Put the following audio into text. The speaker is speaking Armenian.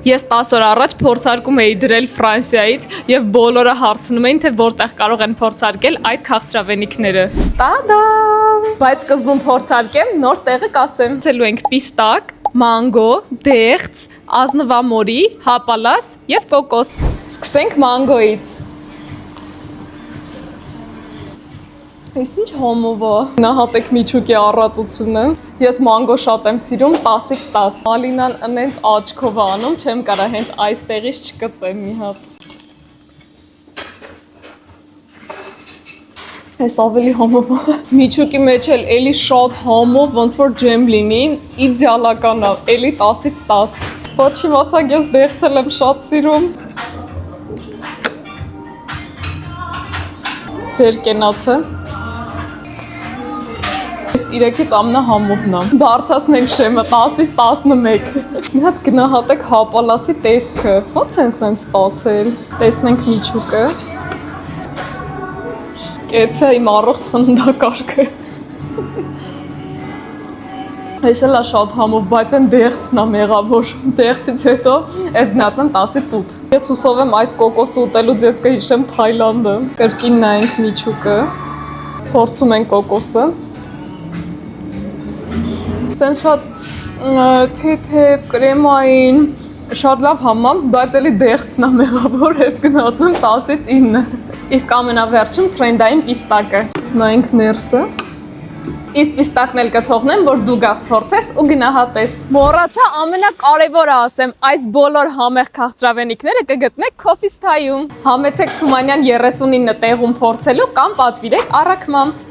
Ես 10 օր առաջ փորձարկում էի դրել Ֆրանսիայից եւ բոլորը հարցնում էին թե որտեղ կարող են փորձարկել այդ քաղցրավենիքները։ Տադամ! Բայց սկզբում փորձարկեմ, նոր տեղը կասեմ։ Ցելու ենք պիստակ, մանգո, դեղց, ազնվամորի, հապալաս եւ կոկոս։ Սկսենք մանգոից։ Այս ինչ հոմով է։ Գնահատեք միջուկի առատությունը։ Ես մանգո շատ եմ սիրում 10-ից 10։ Մալինան ինձ աչքով է անում, չեմ կարա հենց այստեղից չկծեմ մի հատ։ Այս ավելի հոմով է։ Միջուկի մեջ էլ էլի շատ հոմով, ոնց որ ջեմ լինի, իդեալական է, էլի 10-ից 10։ Ոչ իմացակ ես դեղցել եմ շատ սիրում։ Ձեր կենացը։ Այս 3-ից ամենահամովն է։ Բարձրացնենք շեմը 10-ից 11։ Մի հատ գնահատեք հապալասի տեսքը։ Ո՞նց են սենց ստացել։ Տեսնենք միջուկը։ Կեցը իմ առողջ սննդակարգը։ Այս էլ է շատ համով, բայց այն դեղցն է մեղավոր։ Դեղցից հետո այս գնահատեմ 10-ից 8։ Ես հուսով եմ այս կոկոսը ուտելուց ես կհիշեմ Թայլանդը։ Կրկին նայենք միջուկը։ Փորձում ենք կոկոսը։ Սենց շատ թեթև, կրեմային, շատ լավ համամ, բայց էլի դեղցն է մեղավոր, ես գնահատում 10-ից 9։ Իսկ ամենավերջում թրենդային պիստակը։ Նայենք ներսը։ Իսկ պիստակն էլ կթողնեմ, որ դու գաս փորձես ու գնահատես։ Մոռացա ամենակարևորը ասեմ, այս բոլոր համեղ քաղցրավենիքները կգտնեք Coffee Style-ում։ Համեցեք Թումանյան 39 տեղում փորձելու կամ պատվիրեք առաքմամբ։